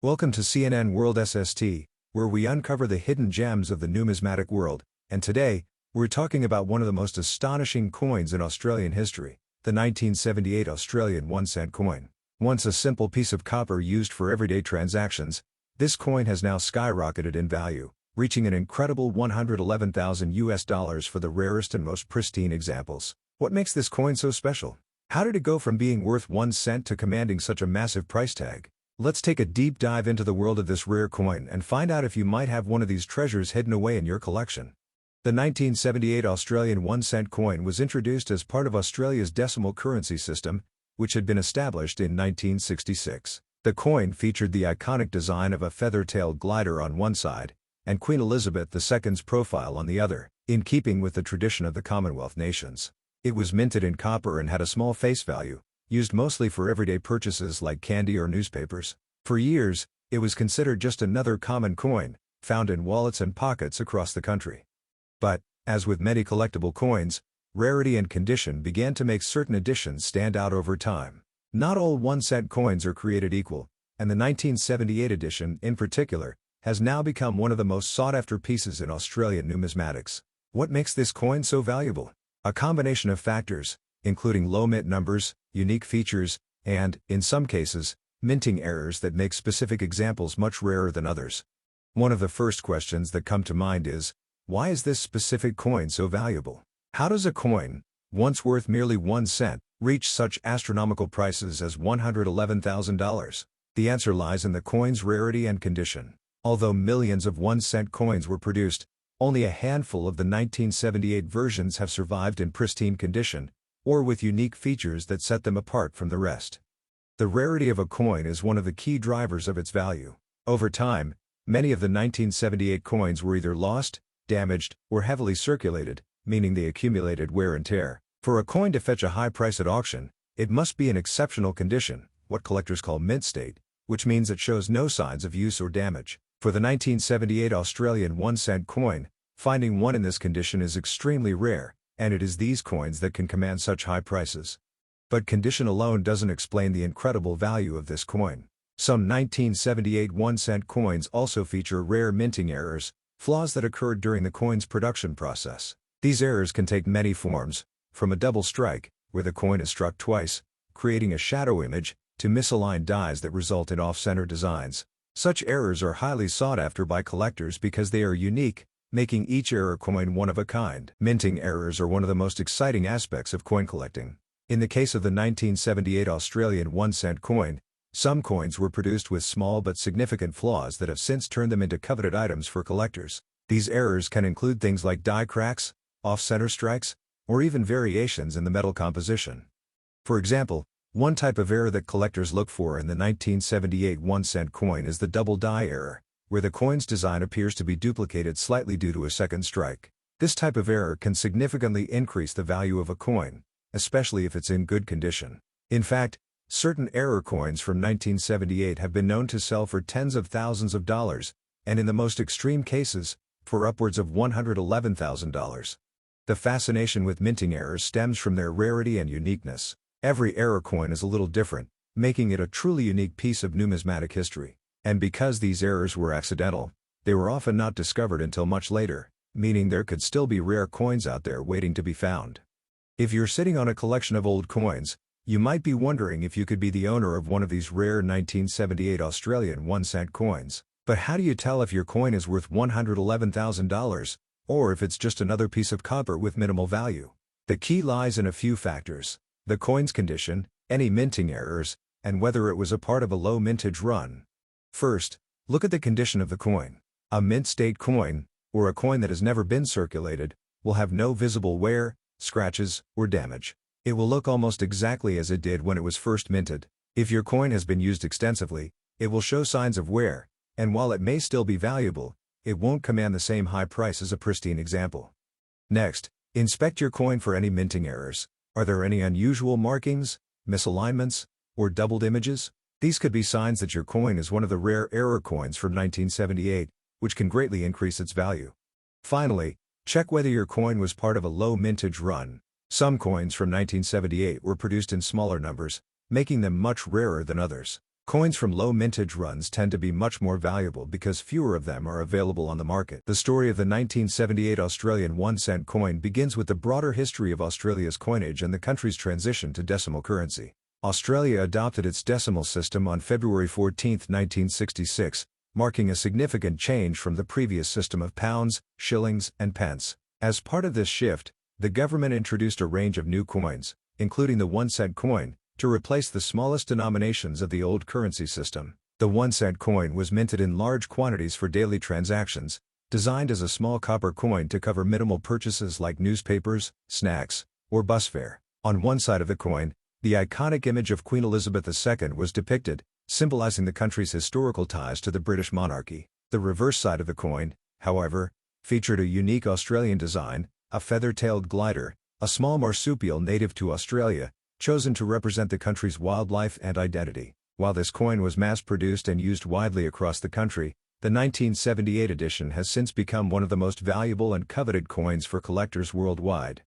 Welcome to CNN World SST, where we uncover the hidden gems of the numismatic world, and today, we're talking about one of the most astonishing coins in Australian history, the 1978 Australian 1-cent coin. Once a simple piece of copper used for everyday transactions, this coin has now skyrocketed in value, reaching an incredible $111,000 for the rarest and most pristine examples. What makes this coin so special? How did it go from being worth 1 cent to commanding such a massive price tag? Let's take a deep dive into the world of this rare coin and find out if you might have one of these treasures hidden away in your collection. The 1978 Australian 1-cent coin was introduced as part of Australia's decimal currency system, which had been established in 1966. The coin featured the iconic design of a feather-tailed glider on one side, and Queen Elizabeth II's profile on the other, in keeping with the tradition of the Commonwealth nations. It was minted in copper and had a small face value, used mostly for everyday purchases like candy or newspapers. For years, it was considered just another common coin, found in wallets and pockets across the country. But, as with many collectible coins, rarity and condition began to make certain editions stand out over time. Not all 1-cent coins are created equal, and the 1978 edition, in particular, has now become one of the most sought-after pieces in Australian numismatics. What makes this coin so valuable? A combination of factors, including low mint numbers, unique features, and, in some cases, minting errors that make specific examples much rarer than others. One of the first questions that come to mind is, why is this specific coin so valuable? How does a coin, once worth merely 1 cent, reach such astronomical prices as $111,000? The answer lies in the coin's rarity and condition. Although millions of 1-cent coins were produced, only a handful of the 1978 versions have survived in pristine condition, or with unique features that set them apart from the rest. The rarity of a coin is one of the key drivers of its value. Over time, many of the 1978 coins were either lost, damaged, or heavily circulated, meaning they accumulated wear and tear. For a coin to fetch a high price at auction, it must be in exceptional condition, what collectors call mint state, which means it shows no signs of use or damage. For the 1978 Australian 1-cent coin, finding one in this condition is extremely rare, and it is these coins that can command such high prices. But condition alone doesn't explain the incredible value of this coin. Some 1978 1-cent coins also feature rare minting errors, flaws that occurred during the coin's production process. These errors can take many forms, from a double strike, where the coin is struck twice, creating a shadow image, to misaligned dies that result in off-center designs. Such errors are highly sought after by collectors because they are unique, making each error coin one of a kind. Minting errors are one of the most exciting aspects of coin collecting. In the case of the 1978 Australian 1-cent coin, some coins were produced with small but significant flaws that have since turned them into coveted items for collectors. These errors can include things like die cracks, off-center strikes, or even variations in the metal composition. For example, one type of error that collectors look for in the 1978 1-cent coin is the double die error, where the coin's design appears to be duplicated slightly due to a second strike. This type of error can significantly increase the value of a coin, especially if it's in good condition. In fact, certain error coins from 1978 have been known to sell for tens of thousands of dollars, and in the most extreme cases, for upwards of $111,000. The fascination with minting errors stems from their rarity and uniqueness. Every error coin is a little different, making it a truly unique piece of numismatic history. And because these errors were accidental, they were often not discovered until much later, meaning there could still be rare coins out there waiting to be found. If you're sitting on a collection of old coins, you might be wondering if you could be the owner of one of these rare 1978 Australian 1-cent coins. But how do you tell if your coin is worth $111,000, or if it's just another piece of copper with minimal value? The key lies in a few factors: the coin's condition, any minting errors, and whether it was a part of a low mintage run. First, look at the condition of the coin. A mint state coin, or a coin that has never been circulated, will have no visible wear, scratches, or damage. It will look almost exactly as it did when it was first minted. If your coin has been used extensively, it will show signs of wear, and while it may still be valuable, it won't command the same high price as a pristine example. Next, inspect your coin for any minting errors. Are there any unusual markings, misalignments, or doubled images? These could be signs that your coin is one of the rare error coins from 1978, which can greatly increase its value. Finally, check whether your coin was part of a low mintage run. Some coins from 1978 were produced in smaller numbers, making them much rarer than others. Coins from low mintage runs tend to be much more valuable because fewer of them are available on the market. The story of the 1978 Australian 1-cent coin begins with the broader history of Australia's coinage and the country's transition to decimal currency. Australia adopted its decimal system on February 14, 1966, marking a significant change from the previous system of pounds, shillings, and pence. As part of this shift, the government introduced a range of new coins, including the 1-cent coin, to replace the smallest denominations of the old currency system. The 1-cent coin was minted in large quantities for daily transactions, designed as a small copper coin to cover minimal purchases like newspapers, snacks, or bus fare. On one side of the coin, the iconic image of Queen Elizabeth II was depicted, symbolizing the country's historical ties to the British monarchy. The reverse side of the coin, however, featured a unique Australian design, a feather-tailed glider, a small marsupial native to Australia, chosen to represent the country's wildlife and identity. While this coin was mass-produced and used widely across the country, the 1978 edition has since become one of the most valuable and coveted coins for collectors worldwide.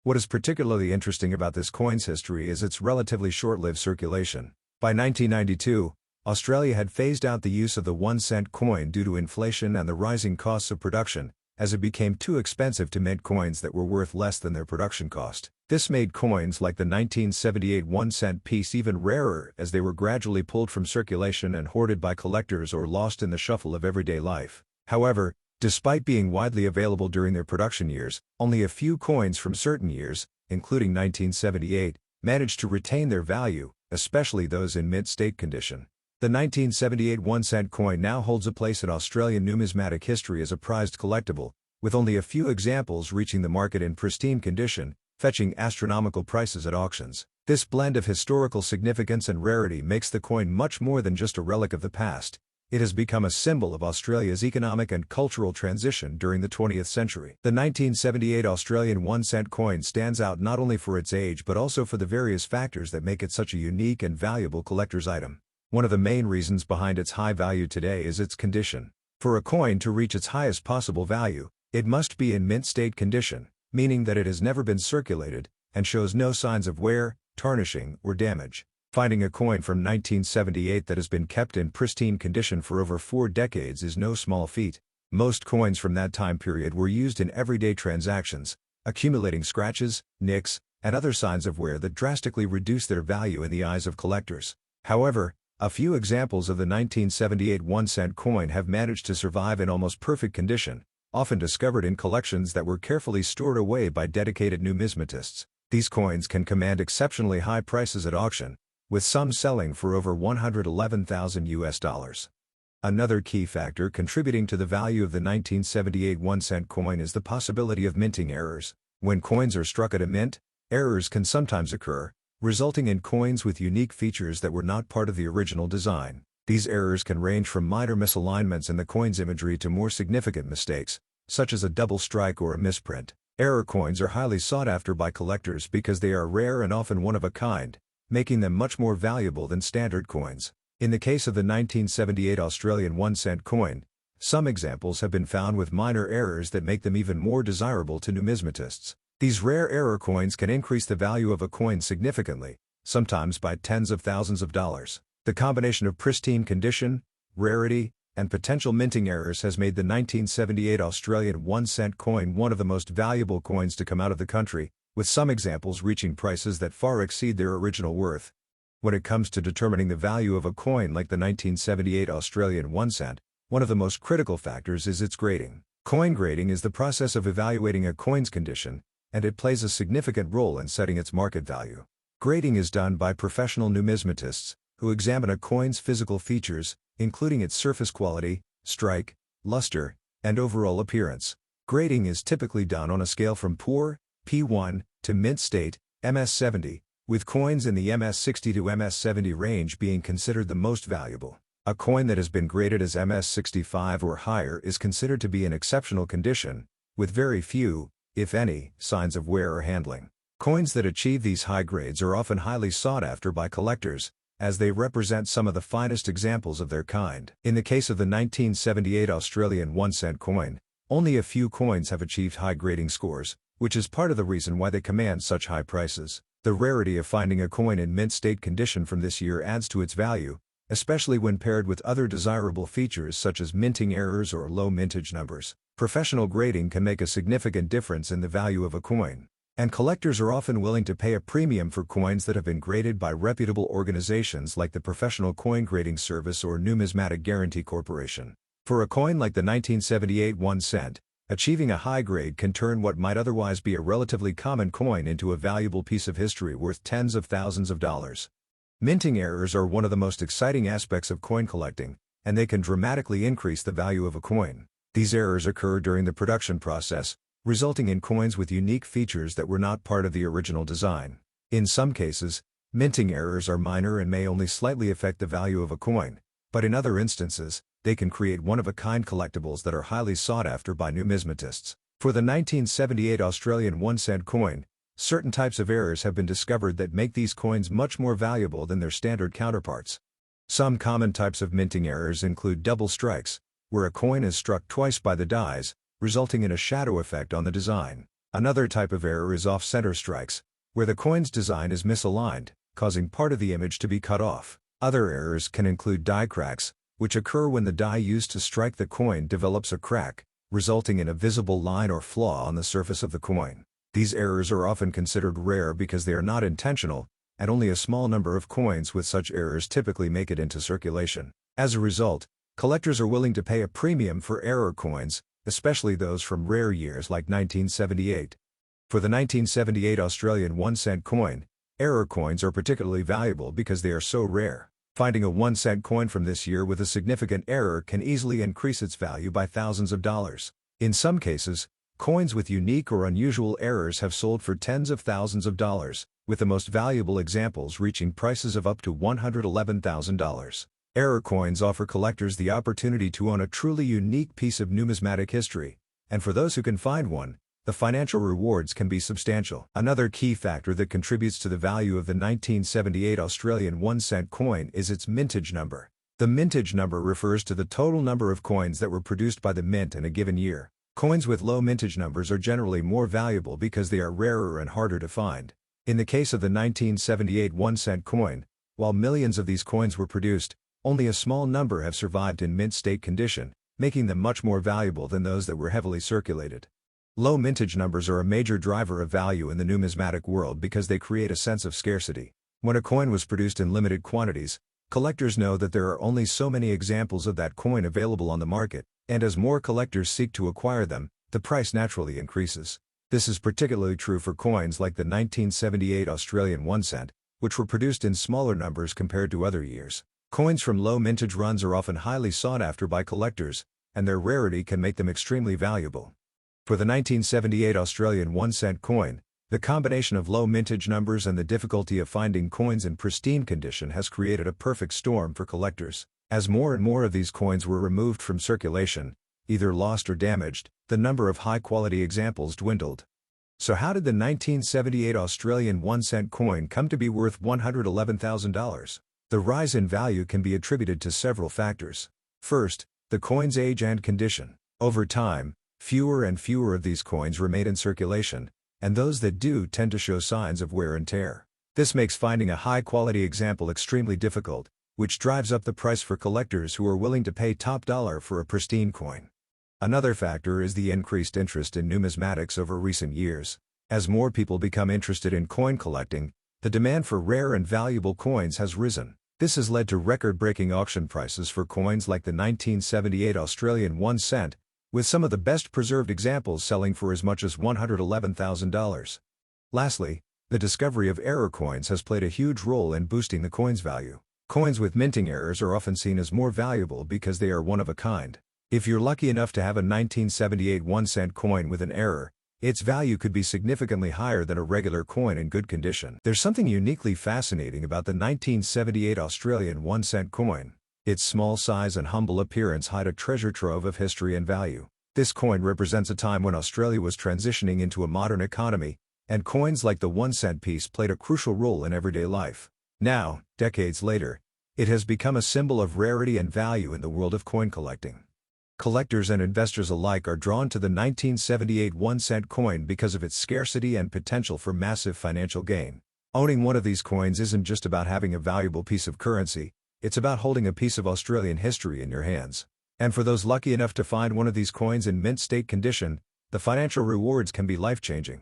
What is particularly interesting about this coin's history is its relatively short-lived circulation. By 1992, Australia had phased out the use of the 1-cent coin due to inflation and the rising costs of production, as it became too expensive to mint coins that were worth less than their production cost. This made coins like the 1978 1-cent piece even rarer as they were gradually pulled from circulation and hoarded by collectors or lost in the shuffle of everyday life. However, despite being widely available during their production years, only a few coins from certain years, including 1978, managed to retain their value, especially those in mint-state condition. The 1978 1-cent coin now holds a place in Australian numismatic history as a prized collectible, with only a few examples reaching the market in pristine condition, fetching astronomical prices at auctions. This blend of historical significance and rarity makes the coin much more than just a relic of the past. It has become a symbol of Australia's economic and cultural transition during the 20th century. The 1978 Australian 1-cent coin stands out not only for its age but also for the various factors that make it such a unique and valuable collector's item. One of the main reasons behind its high value today is its condition. For a coin to reach its highest possible value, it must be in mint-state condition, meaning that it has never been circulated, and shows no signs of wear, tarnishing, or damage. Finding a coin from 1978 that has been kept in pristine condition for over 4 decades is no small feat. Most coins from that time period were used in everyday transactions, accumulating scratches, nicks, and other signs of wear that drastically reduce their value in the eyes of collectors. However, a few examples of the 1978 1-cent coin have managed to survive in almost perfect condition, often discovered in collections that were carefully stored away by dedicated numismatists. These coins can command exceptionally high prices at auction, with some selling for over $111,000. Another key factor contributing to the value of the 1978 1-cent coin is the possibility of minting errors. When coins are struck at a mint, errors can sometimes occur, resulting in coins with unique features that were not part of the original design. These errors can range from minor misalignments in the coin's imagery to more significant mistakes, such as a double strike or a misprint. Error coins are highly sought after by collectors because they are rare and often one of a kind, making them much more valuable than standard coins. In the case of the 1978 Australian 1-cent coin, some examples have been found with minor errors that make them even more desirable to numismatists. These rare error coins can increase the value of a coin significantly, sometimes by tens of thousands of dollars. The combination of pristine condition, rarity, and potential minting errors has made the 1978 Australian 1-cent coin one of the most valuable coins to come out of the country, with some examples reaching prices that far exceed their original worth. When it comes to determining the value of a coin like the 1978 Australian 1-cent, one of the most critical factors is its grading. Coin grading is the process of evaluating a coin's condition, and it plays a significant role in setting its market value. Grading is done by professional numismatists, who examine a coin's physical features, including its surface quality, strike, luster, and overall appearance. Grading is typically done on a scale from poor, P1, to mint state, MS70, with coins in the MS60 to MS70 range being considered the most valuable. A coin that has been graded as MS65 or higher is considered to be in exceptional condition, with very few, if any, signs of wear or handling. Coins that achieve these high grades are often highly sought after by collectors, as they represent some of the finest examples of their kind. In the case of the 1978 Australian 1-cent coin, only a few coins have achieved high grading scores, which is part of the reason why they command such high prices. The rarity of finding a coin in mint state condition from this year adds to its value, especially when paired with other desirable features such as minting errors or low mintage numbers. Professional grading can make a significant difference in the value of a coin, and collectors are often willing to pay a premium for coins that have been graded by reputable organizations like the Professional Coin Grading Service or Numismatic Guarantee Corporation. For a coin like the 1978 1 cent, achieving a high grade can turn what might otherwise be a relatively common coin into a valuable piece of history worth tens of thousands of dollars. Minting errors are one of the most exciting aspects of coin collecting, and they can dramatically increase the value of a coin. These errors occur during the production process, resulting in coins with unique features that were not part of the original design. In some cases, minting errors are minor and may only slightly affect the value of a coin, but in other instances, they can create one-of-a-kind collectibles that are highly sought after by numismatists. For the 1978 Australian 1 cent coin, certain types of errors have been discovered that make these coins much more valuable than their standard counterparts. Some common types of minting errors include double strikes, where a coin is struck twice by the dies, resulting in a shadow effect on the design. Another type of error is off-center strikes, where the coin's design is misaligned, causing part of the image to be cut off. Other errors can include die cracks, which occur when the die used to strike the coin develops a crack, resulting in a visible line or flaw on the surface of the coin. These errors are often considered rare because they are not intentional, and only a small number of coins with such errors typically make it into circulation. As a result, collectors are willing to pay a premium for error coins, especially those from rare years like 1978. For the 1978 Australian 1 cent coin, error coins are particularly valuable because they are so rare. Finding a 1 cent coin from this year with a significant error can easily increase its value by thousands of dollars. In some cases, coins with unique or unusual errors have sold for tens of thousands of dollars, with the most valuable examples reaching prices of up to $111,000. Error coins offer collectors the opportunity to own a truly unique piece of numismatic history, and for those who can find one, the financial rewards can be substantial. Another key factor that contributes to the value of the 1978 Australian 1 cent coin is its mintage number. The mintage number refers to the total number of coins that were produced by the mint in a given year. Coins with low mintage numbers are generally more valuable because they are rarer and harder to find. In the case of the 1978 1 cent coin, while millions of these coins were produced, only a small number have survived in mint state condition, making them much more valuable than those that were heavily circulated. Low mintage numbers are a major driver of value in the numismatic world because they create a sense of scarcity. When a coin was produced in limited quantities, collectors know that there are only so many examples of that coin available on the market, and as more collectors seek to acquire them, the price naturally increases. This is particularly true for coins like the 1978 Australian 1 cent, which were produced in smaller numbers compared to other years. Coins from low mintage runs are often highly sought after by collectors, and their rarity can make them extremely valuable. For the 1978 Australian 1 cent coin, the combination of low mintage numbers and the difficulty of finding coins in pristine condition has created a perfect storm for collectors. As more and more of these coins were removed from circulation, either lost or damaged, the number of high-quality examples dwindled. So how did the 1978 Australian 1 cent coin come to be worth $111,000? The rise in value can be attributed to several factors. First, the coin's age and condition. Over time, fewer and fewer of these coins remain in circulation, and those that do tend to show signs of wear and tear. This makes finding a high-quality example extremely difficult, which drives up the price for collectors who are willing to pay top dollar for a pristine coin. Another factor is the increased interest in numismatics over recent years. As more people become interested in coin collecting, the demand for rare and valuable coins has risen. This has led to record-breaking auction prices for coins like the 1978 Australian 1 cent, with some of the best preserved examples selling for as much as $111,000. Lastly, the discovery of error coins has played a huge role in boosting the coin's value. Coins with minting errors are often seen as more valuable because they are one of a kind. If you're lucky enough to have a 1978 1 cent coin with an error, its value could be significantly higher than a regular coin in good condition. There's something uniquely fascinating about the 1978 Australian 1 cent coin. Its small size and humble appearance hide a treasure trove of history and value. This coin represents a time when Australia was transitioning into a modern economy, and coins like the 1 cent piece played a crucial role in everyday life. Now, decades later, it has become a symbol of rarity and value in the world of coin collecting. Collectors and investors alike are drawn to the 1978 1 cent coin because of its scarcity and potential for massive financial gain. Owning one of these coins isn't just about having a valuable piece of currency, It's about holding a piece of Australian history in your hands. And for those lucky enough to find one of these coins in mint state condition, the financial rewards can be life-changing.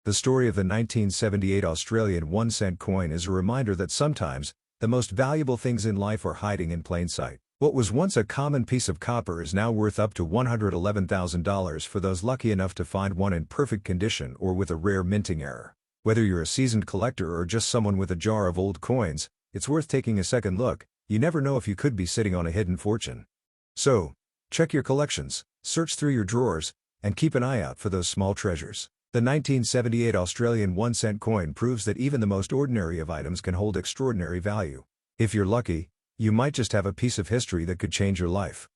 The story of the 1978 Australian 1-cent coin is a reminder that sometimes, the most valuable things in life are hiding in plain sight. What was once a common piece of copper is now worth up to $111,000 for those lucky enough to find one in perfect condition or with a rare minting error. Whether you're a seasoned collector or just someone with a jar of old coins, it's worth taking a second look. You never know if you could be sitting on a hidden fortune. So, check your collections, search through your drawers, and keep an eye out for those small treasures. The 1978 Australian 1-cent coin proves that even the most ordinary of items can hold extraordinary value. If you're lucky, you might just have a piece of history that could change your life.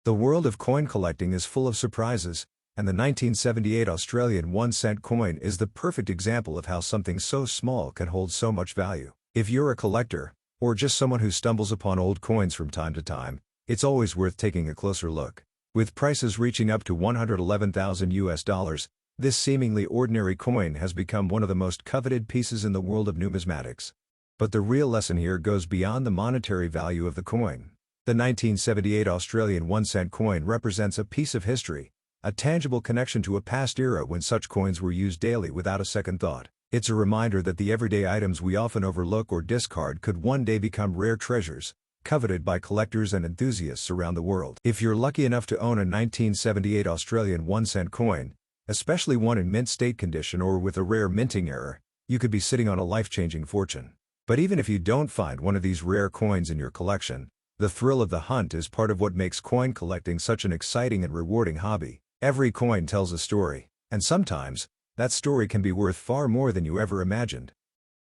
The world of coin collecting is full of surprises, and the 1978 Australian 1-cent coin is the perfect example of how something so small can hold so much value. If you're a collector, or just someone who stumbles upon old coins from time to time, it's always worth taking a closer look. With prices reaching up to $111,000, this seemingly ordinary coin has become one of the most coveted pieces in the world of numismatics. But the real lesson here goes beyond the monetary value of the coin. The 1978 Australian 1-cent coin represents a piece of history, a tangible connection to a past era when such coins were used daily without a second thought. It's a reminder that the everyday items we often overlook or discard could one day become rare treasures, coveted by collectors and enthusiasts around the world. If you're lucky enough to own a 1978 Australian 1-cent coin, especially one in mint state condition or with a rare minting error, you could be sitting on a life-changing fortune. But even if you don't find one of these rare coins in your collection, the thrill of the hunt is part of what makes coin collecting such an exciting and rewarding hobby. Every coin tells a story, and sometimes, that story can be worth far more than you ever imagined.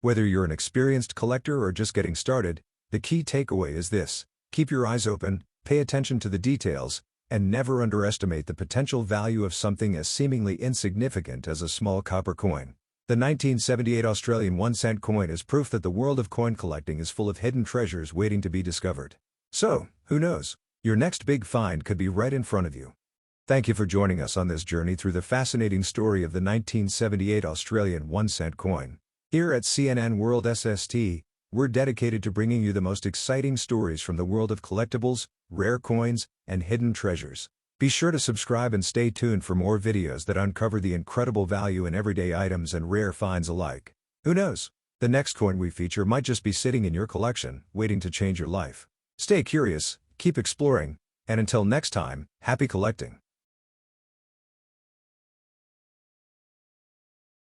Whether you're an experienced collector or just getting started, the key takeaway is this: keep your eyes open, pay attention to the details, and never underestimate the potential value of something as seemingly insignificant as a small copper coin. The 1978 Australian 1-cent coin is proof that the world of coin collecting is full of hidden treasures waiting to be discovered. So, who knows? Your next big find could be right in front of you. Thank you for joining us on this journey through the fascinating story of the 1978 Australian 1-cent coin. Here at CNN World SST, we're dedicated to bringing you the most exciting stories from the world of collectibles, rare coins, and hidden treasures. Be sure to subscribe and stay tuned for more videos that uncover the incredible value in everyday items and rare finds alike. Who knows? The next coin we feature might just be sitting in your collection, waiting to change your life. Stay curious, keep exploring, and until next time, happy collecting.